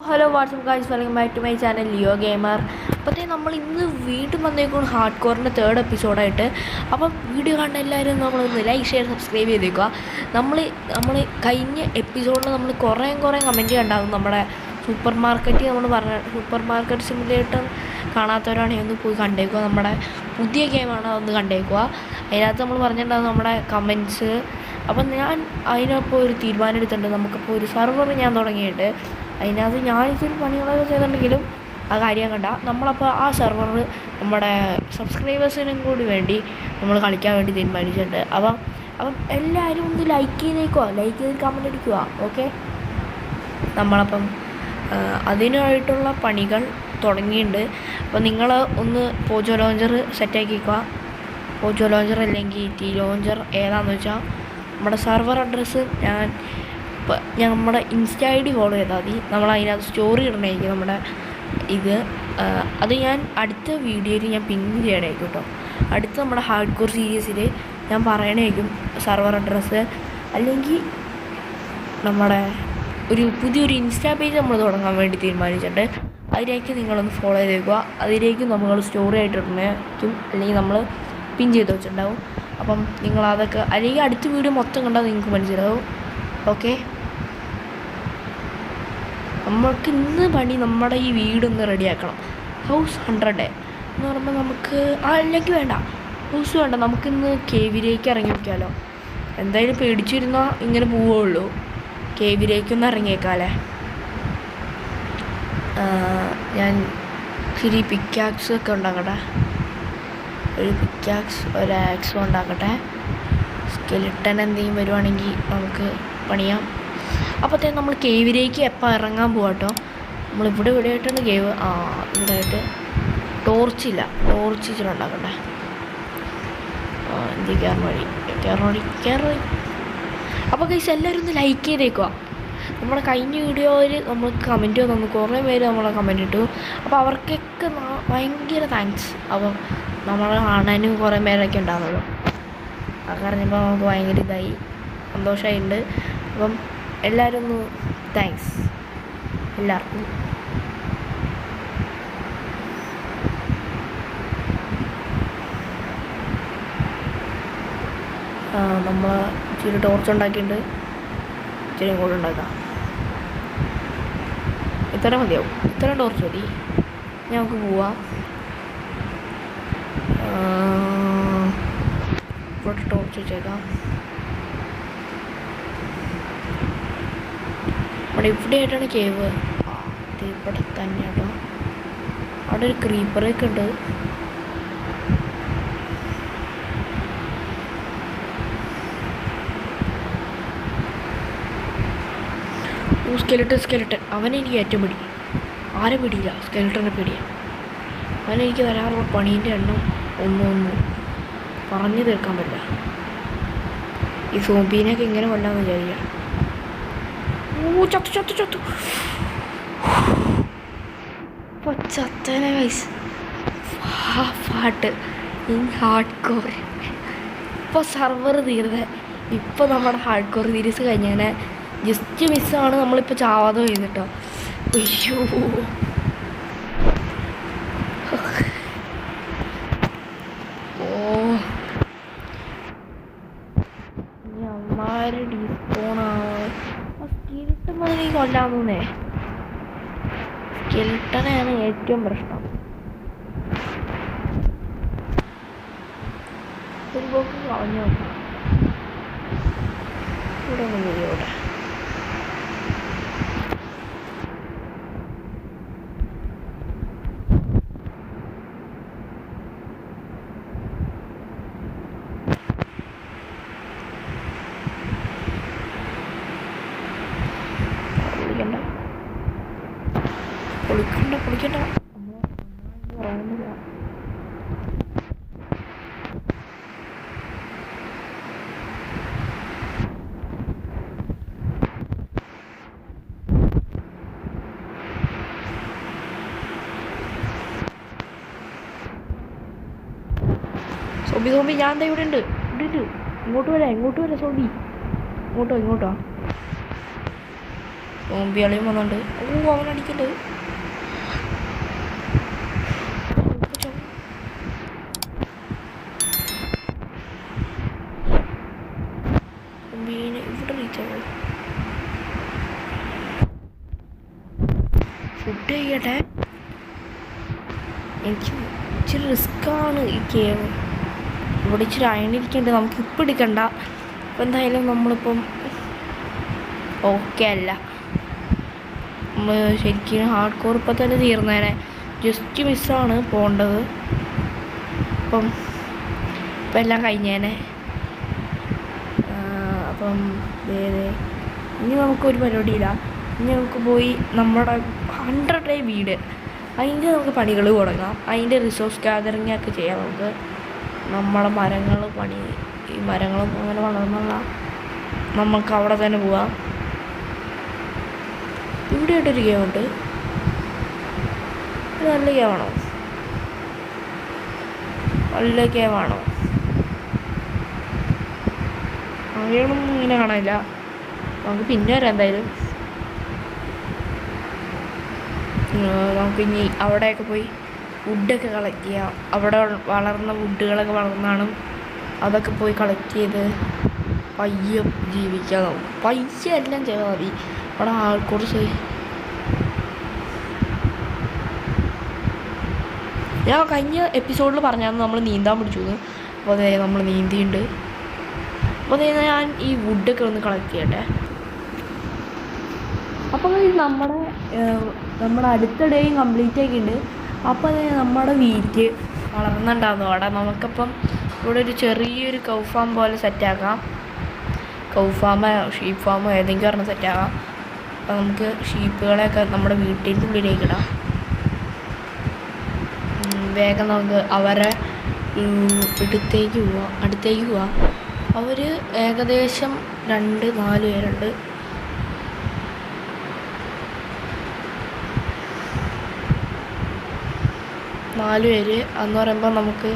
Hello what's up guys, welcome back to my channel Leo gamer. അപ്പോഴത്തേ നമ്മൾ ഇന്ന് വീണ്ടും വന്നേക്കും ഹാർഡ് കോറിൻ്റെ തേർഡ് എപ്പിസോഡായിട്ട്. അപ്പം വീഡിയോ കാണുന്ന എല്ലാവരും നമ്മളൊന്ന് ലൈക്ക് ഷെയർ സബ്സ്ക്രൈബ് ചെയ്തേക്കുക. നമ്മൾ കഴിഞ്ഞ എപ്പിസോഡിൽ നമ്മൾ കുറേ കമൻറ്റ് കണ്ടാകും. നമ്മുടെ സൂപ്പർ മാർക്കറ്റ് സിമുലേറ്റർ കാണാത്തവരാണെങ്കിൽ ഒന്ന് പോയി കണ്ടേക്കുക. നമ്മുടെ പുതിയ ഗെയിമാണ്, അതൊന്ന് കണ്ടേക്കുക. അതിനകത്ത് നമ്മൾ പറഞ്ഞിട്ടുണ്ടാകും നമ്മുടെ കമൻറ്റ്സ്. അപ്പം ഞാൻ അതിനപ്പോൾ ഒരു തീരുമാനം എടുത്തിട്ടുണ്ട്. നമുക്കിപ്പോൾ ഒരു സെർവർ ഞാൻ തുടങ്ങിയിട്ട് അതിനകത്ത് ഞാനിതൊരു പണികളൊക്കെ ചെയ്തിട്ടുണ്ടെങ്കിലും ആ കാര്യം കണ്ട നമ്മളപ്പോൾ ആ സെർവർ നമ്മുടെ സബ്സ്ക്രൈബേഴ്സിനും കൂടി വേണ്ടി നമ്മൾ കളിക്കാൻ വേണ്ടി തീരുമാനിച്ചിട്ടുണ്ട്. അപ്പം എല്ലാവരും ഒന്ന് ലൈക്ക് ചെയ്ത് കമൻറ്റ് അടിക്കുക. ഓക്കെ, നമ്മളപ്പം അതിനായിട്ടുള്ള പണികൾ തുടങ്ങിയിട്ടുണ്ട്. അപ്പോൾ നിങ്ങൾ ഒന്ന് പോജോ ലോഞ്ചർ സെറ്റാക്കിക്കുക. പോജോ ലോഞ്ചർ അല്ലെങ്കിൽ ടി ലോഞ്ചർ ഏതാണെന്ന് വെച്ചാൽ നമ്മുടെ സെർവർ അഡ്രസ്സ് നമ്മുടെ ഇൻസ്റ്റ ID ഫോളോ ചെയ്താൽ മതി. നമ്മൾ അതിനകത്ത് സ്റ്റോറി ഇടണമായിരിക്കും നമ്മുടെ ഇത്. അത് ഞാൻ അടുത്ത വീഡിയോയിൽ ഞാൻ പിൻ ചെയ്യണമായിരിക്കും കേട്ടോ. അടുത്ത നമ്മുടെ ഹാർഡ് കോർ സീരീസിൽ ഞാൻ പറയണമായിരിക്കും സെർവർ അഡ്രസ്സ്. അല്ലെങ്കിൽ നമ്മുടെ പുതിയൊരു ഇൻസ്റ്റാ പേജ് നമ്മൾ തുടങ്ങാൻ വേണ്ടി തീരുമാനിച്ചിട്ടുണ്ട്. അതിലേക്ക് നിങ്ങളൊന്ന് ഫോളോ ചെയ്തേക്കുക. അതിലേക്ക് നമ്മൾ സ്റ്റോറി ആയിട്ട് ഇടണമായിരിക്കും, അല്ലെങ്കിൽ നമ്മൾ പിൻ ചെയ്ത് വെച്ചിട്ടുണ്ടാവും. അപ്പം നിങ്ങളതൊക്കെ അല്ലെങ്കിൽ അടുത്ത വീഡിയോ മൊത്തം കണ്ടാൽ നിങ്ങൾക്ക് മനസ്സിലാവും. ഓക്കെ, നമ്മൾക്ക് ഇന്ന് പണി നമ്മുടെ ഈ വീടൊന്ന് റെഡിയാക്കണം. ഹൗസ് 100 എന്ന് പറയുമ്പോൾ നമുക്ക് അല്ലെങ്കിൽ വേണ്ട, ഹൗസ് വേണ്ട, നമുക്കിന്ന് കേവിലേക്ക് ഇറങ്ങി വയ്ക്കാമല്ലോ. എന്തായാലും പേടിച്ചിരുന്നാൽ ഇങ്ങനെ പോവുള്ളൂ. കേവിലേക്കൊന്ന് ഇറങ്ങിയേക്കാമല്ലേ. ഞാൻ ശരി പിക്കാക്സ് ഒക്കെ ഉണ്ടാക്കട്ടെ. ഒരു പിക്കാക്സ് ഒരു ആക്സും ഉണ്ടാക്കട്ടെ. സ്കെലിട്ടൻ എന്തെങ്കിലും വരുവാണെങ്കിൽ നമുക്ക് പണിയാം. അപ്പോഴത്തേ നമ്മൾ കേവിലേക്ക് എപ്പോൾ ഇറങ്ങാൻ പോകാട്ടോ. നമ്മളിവിടെ ആയിട്ടാണ് കേവ്. ഇവിടെ ആയിട്ട് ടോർച്ച് ഇച്ചിരി ഉണ്ടാക്കട്ടെ. എന്ത് കയറ വഴി. അപ്പോൾ ഗൈസ് എല്ലാവരും ഒന്ന് ലൈക്ക് ചെയ്തേക്കുക. നമ്മുടെ കഴിഞ്ഞ വീഡിയോയിൽ നമ്മൾ കമൻറ്റ് തന്നു, കുറേ പേര് നമ്മളെ കമൻറ്റ് ഇട്ടു. അപ്പോൾ അവർക്കൊക്കെ ഭയങ്കര താങ്ക്സ്. അപ്പം നമ്മളെ കാണാനും കുറേ പേരൊക്കെ ഉണ്ടാകുന്നല്ലോ. അത് പറഞ്ഞപ്പോൾ നമുക്ക് ഭയങ്കര സന്തോഷമായിട്ടുണ്ട്. അപ്പം എല്ലാവരും ഒന്ന് താങ്ക്സ് എല്ലാവർക്കും. നമ്മൾ ഇച്ചിരി ടോർച്ച് ഉണ്ടാക്കിയിട്ടുണ്ട്. ഇച്ചിരി കൂടെ ഉണ്ടാക്കാം. ഇത്ര മതിയാവും, ഇത്ര ടോർച്ച് മതി. നമുക്ക് പോവാം. ഇവിടെ ടോർച്ച് വെച്ചേക്കാം. അവിടെ ഇവിടെ ആയിട്ടാണ് കേവ്. ഇവിടെ തന്നെ കേട്ടോ. അവിടെ ഒരു ക്രീപ്പറൊക്കെ ഉണ്ട്. സ്കെലിട്ടൻ അവനെനിക്ക് ഏറ്റവും പേടി. ആരെ പേടിയില്ല, സ്കെലിട്ടനെ പേടിയാണ്. അവനെനിക്ക് വരാറുള്ള പണീൻ്റെ എണ്ണം ഒന്നും പറഞ്ഞു തീർക്കാൻ പറ്റില്ല. ഈ സോംബീനെയൊക്കെ ഇങ്ങനെ കൊല്ലാമെന്ന് വിചാരിക്കുക. ചത്തു ചത്തനെ ഗൈസ്. പാട്ട് ഹാർഡ് കോർ. ഇപ്പോൾ സർവർ തീർന്നത്. ഇപ്പോൾ നമ്മുടെ ഹാർഡ് കോർ സീരീസ് കഴിഞ്ഞങ്ങനെ ജസ്റ്റ് മിസ്സാണ് നമ്മളിപ്പോൾ ചാവാതെ ചെയ്തിട്ടോ. അയ്യോ, അമ്മാര് ഡിസ്പോണാണ്. സ്കെലിട്ടൻ മതി കൊല്ലാന്നേ. സ്കെലിട്ടനാണ് ഏറ്റവും പ്രശ്നം. ഒരു പോക്ക് കളഞ്ഞു നോക്കാം. ഇവിടെ ഒന്നും ഇവിടെ പൊളിക്കണ്ട. സോബി ഞാൻ എന്താ ഇവിടെ ഉണ്ട്. ഇങ്ങോട്ട് വരാം സോബി. ഇങ്ങോട്ടോ സോംബിയാളിയും വന്നുണ്ട്. അവനടിക്കണ്ട്. ഇവിടെ റീച്ചാണ്. ഫുഡ് ചെയ്യട്ടെ. എനിക്ക് ഇച്ചിരി റിസ്ക്കാണ് ഈ ഗെയിം. ഇവിടെ ഇച്ചിരി അയണിരിക്കണ്ട്. നമുക്ക് ഇപ്പം എടുക്കണ്ട. അപ്പം എന്തായാലും നമ്മളിപ്പം ഓക്കെ അല്ല. നമ്മൾ ശരിക്കും ഹാർഡ് കോർ ഇപ്പം തന്നെ തീർന്നേനെ. ജസ്റ്റ് മിസ്സാണ് പോകേണ്ടത്. ഇപ്പം എല്ലാം കഴിഞ്ഞേനെ. അപ്പം ഇനി നമുക്കൊരു പരിപാടിയില്ല. ഇനി നമുക്ക് പോയി നമ്മുടെ 100 വീട് അതിൻ്റെ നമുക്ക് പണികൾ തുടങ്ങാം. അതിൻ്റെ റിസോഴ്സ് ഗ്യാതറിങ് ഒക്കെ ചെയ്യാം. നമുക്ക് നമ്മളെ മരങ്ങൾ ഈ മരങ്ങളും അങ്ങനെ വളർന്നുള്ള നമുക്ക് അവിടെ തന്നെ പോവാം. ഇവിടെ ആയിട്ടൊരു ഗെയിമുണ്ട്. നല്ല ഗെയിമാണോ? നല്ല ഗെയിമാണോ? അങ്ങനെയൊന്നും ഇങ്ങനെ കാണാനില്ല. നമുക്ക് പിന്നെ വരാം. എന്തായാലും നമുക്കിനി അവിടെയൊക്കെ പോയി വുഡൊക്കെ കളക്ട് ചെയ്യാം. അവിടെ വളർന്ന വുഡുകളൊക്കെ വളർന്നാണ് അതൊക്കെ പോയി കളക്ട് ചെയ്ത് പയ്യെ ജീവിക്കാൻ നോക്കും. പൈസ എല്ലാം ചെയ്താൽ മതി. അവിടെ കുറച്ച് ഞാൻ കഴിഞ്ഞ എപ്പിസോഡിൽ പറഞ്ഞാൽ നമ്മൾ നീന്താൻ പിടിച്ചു. അപ്പോൾ അതെ നമ്മൾ നീന്തിയുണ്ട്. അപ്പോൾ ഞാൻ ഈ വുഡൊക്കെ ഒന്ന് കളക്ട് ചെയ്യട്ടെ. അപ്പോൾ നമ്മുടെ അടുത്ത ഡേയും കംപ്ലീറ്റ് ആക്കിയിട്ടുണ്ട്. അപ്പോൾ നമ്മുടെ വീറ്റ് വളർന്നുണ്ടാകുന്നു. അവിടെ നമുക്കപ്പം ഇവിടെ ഒരു ചെറിയൊരു കൗ ഫാം പോലെ സെറ്റാക്കാം. കൗ ഫാമോ ഷീപ്പ് ഫാമോ ഏതെങ്കിലും പറഞ്ഞ് സെറ്റാക്കാം. അപ്പോൾ നമുക്ക് ഷീപ്പുകളെയൊക്കെ നമ്മുടെ വീട്ടിൻ്റെ ഉള്ളിലേക്ക് ഇടാം. വേഗം നമുക്ക് അവരെ അടുത്തേക്ക് പോവാം. അവർ ഏകദേശം 2-4 പേരുണ്ട്. എന്ന് പറയുമ്പോൾ നമുക്ക്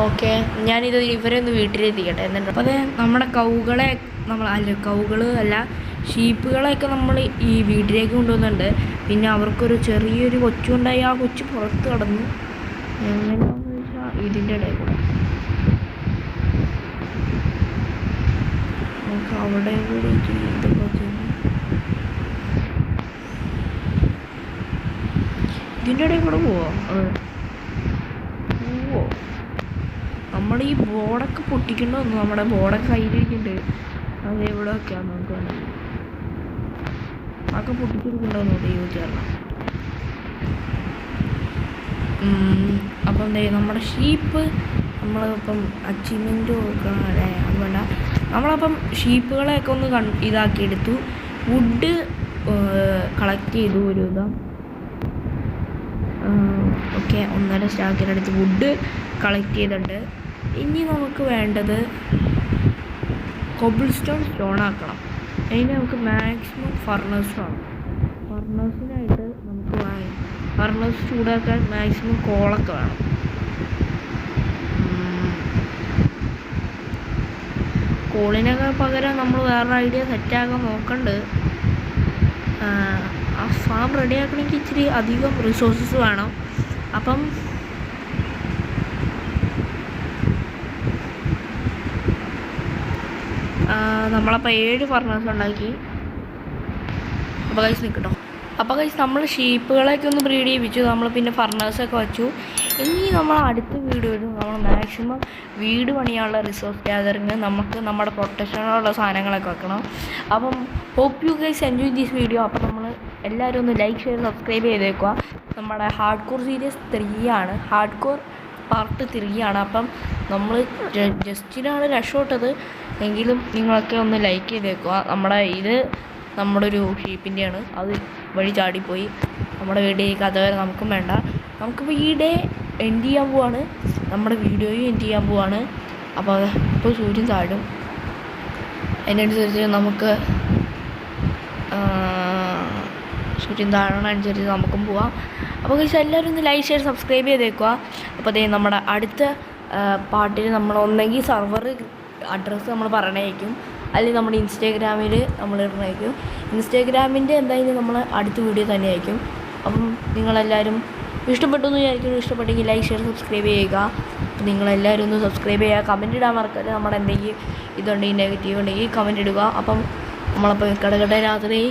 ഓക്കെ. ഞാനിത് ഇവരെ ഒന്ന് വീട്ടിലെത്തിക്കട്ടെ. എന്നിട്ട് അപ്പോൾ അതെ നമ്മുടെ ഷീപ്പുകളെയൊക്കെ നമ്മൾ ഈ വീട്ടിലേക്ക് കൊണ്ടുവന്നുണ്ട്. പിന്നെ അവർക്കൊരു ചെറിയൊരു കൊച്ചുണ്ടായി. ആ കൊച്ചു പുറത്ത് കടന്നു. എങ്ങനെയാണെന്ന് വെച്ചാൽ ഇതിൻ്റെ ഇടയിൽ കൂടെ നമുക്ക് അവിടെ കൂടി ഇതൊക്കെ ഇതിൻ്റെ ഇടയിൽ കൂടെ പോവോ? നമ്മൾ ഈ ബോർഡൊക്കെ പൊട്ടിക്കണ്ടോന്നു. നമ്മുടെ ബോർഡൊക്കെ കയ്യിലിരിക്കുന്നുണ്ട്. അത് എവിടെ വയ്ക്കാം നമുക്ക് വേണമെങ്കിൽ. അതൊക്കെ പൊട്ടിച്ചെടുക്കണ്ടോന്നു ചോദിച്ചായിരുന്നു. അപ്പം എന്താ നമ്മുടെ ഷീപ്പ് നമ്മളിപ്പം അച്ചീവ്മെൻറ്റ് കൊടുക്കണം അല്ലേ? അത് വേണ്ട. നമ്മളപ്പം ഷീപ്പുകളെയൊക്കെ ഒന്ന് ഇതാക്കിയെടുത്തു. വുഡ് കളക്ട് ചെയ്തു ഒരു വിധം. ഓക്കെ 1.5 സ്റ്റാക്കിനടുത്ത് വുഡ് കളക്ട് ചെയ്തിട്ടുണ്ട്. ഇനി നമുക്ക് വേണ്ടത് കോബിൾ സ്റ്റോൺ ആക്കണം. അതിന് നമുക്ക് മാക്സിമം ഫർണസ് വേണം. ഫർണസിനായിട്ട് നമുക്ക് ഫർണസ് ചൂടാക്കാൻ മാക്സിമം കോളൊക്കെ വേണം. കോളിനൊക്കെ പകരം നമ്മൾ വേറൊരു ഐഡിയ സെറ്റാക്കാൻ നോക്കണ്ട്. ആ ഫാം റെഡിയാക്കണമെങ്കിൽ ഇച്ചിരി അധികം റിസോഴ്സസ് വേണം. അപ്പം നമ്മളപ്പോൾ 7 ഫർണസ് ഉണ്ടാക്കി. അപ്പോൾ കൈസ് നിൽക്കട്ടോ. അപ്പോൾ കൈസ് നമ്മൾ ഷീപ്പുകളെയൊക്കെ ഒന്ന് ബ്രീഡ് ചെയ്യിപ്പിച്ചു. നമ്മൾ പിന്നെ ഫർണേഴ്സൊക്കെ വെച്ചു. ഇനി നമ്മൾ അടുത്ത വീഡിയോയിൽ നമ്മൾ മാക്സിമം വീട് പണിയാനുള്ള റിസോഴ്സ് ഗ്യാതറിങ് നമുക്ക് നമ്മുടെ പ്രൊട്ടക്ഷനുള്ള സാധനങ്ങളൊക്കെ വെക്കണം. അപ്പം hope you guys enjoy this video. അപ്പോൾ നമ്മൾ എല്ലാവരും ഒന്ന് ലൈക്ക് ഷെയർ സബ്സ്ക്രൈബ് ചെയ്തേക്കുക. നമ്മുടെ ഹാർഡ് കോർ സീരീസ് 3 ആണ്. ഹാർഡ് കോർ പാർട്ട് 3 ആണ്. അപ്പം നമ്മൾ ജസ്റ്റിനാണ് രക്ഷപ്പെട്ടത് എങ്കിലും നിങ്ങളൊക്കെ ഒന്ന് ലൈക്ക് ചെയ്തേക്കുക. നമ്മുടെ ഒരു ഷീപ്പിൻ്റെയാണ്. അത് വഴി ചാടിപ്പോയി. നമ്മുടെ വീഡിയോയ്ക്ക് അതുവരെ നമുക്കും വേണ്ട. നമുക്കിപ്പോൾ ഈ ഡേ എൻഡ് ചെയ്യാൻ പോവാണ്. നമ്മുടെ വീഡിയോയും എൻഡ് ചെയ്യാൻ പോവാണ്. അപ്പോൾ ഇപ്പോൾ സൂര്യൻ താഴും. അതിനനുസരിച്ച് നമുക്ക് സൂര്യൻ താഴണനുസരിച്ച് നമുക്കും പോവാം. അപ്പോൾ എല്ലാവരും ഒന്ന് ലൈക്ക് ഷെയർ സബ്സ്ക്രൈബ് ചെയ്തേക്കുക. അപ്പോൾ നമ്മുടെ അടുത്ത പാർട്ടിൽ നമ്മൾ ഒന്നെങ്കിൽ സർവർ അഡ്രസ്സ് നമ്മൾ പറയണമായിരിക്കും. അല്ലെങ്കിൽ നമ്മുടെ ഇൻസ്റ്റാഗ്രാമിൽ നമ്മൾ ഇടണമായിരിക്കും. ഇൻസ്റ്റാഗ്രാമിൻ്റെ എന്തായാലും നമ്മൾ അടുത്ത വീഡിയോ തന്നെ ആയിരിക്കും. അപ്പം നിങ്ങളെല്ലാവരും ഇഷ്ടപ്പെട്ടു എന്ന് വിചാരിക്കുന്നു. ഇഷ്ടപ്പെട്ടെങ്കിൽ ലൈക്ക്, ഷെയർ, സബ്സ്ക്രൈബ് ചെയ്യുക. അപ്പം നിങ്ങളെല്ലാവരും ഒന്ന് സബ്സ്ക്രൈബ് ചെയ്യുക. കമൻറ്റ് ഇടാൻ മറക്കരുത്. നമ്മുടെ എന്തെങ്കിലും ഇതുണ്ടെങ്കിൽ നെഗറ്റീവ് ഉണ്ടെങ്കിൽ കമൻറ്റ് ഇടുക. അപ്പം നമ്മളപ്പോൾ കിടക്കട്ടെ രാത്രി.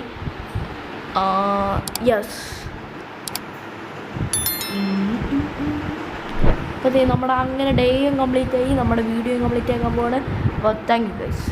യെസ്, അപ്പോൾ നമ്മുടെ അങ്ങനെ ഡേയും കംപ്ലീറ്റ് ആയി, നമ്മുടെ വീഡിയോയും കംപ്ലീറ്റ് ആക്കാൻ പോവാണ്. അപ്പോൾ താങ്ക് യു ഗൈസ്.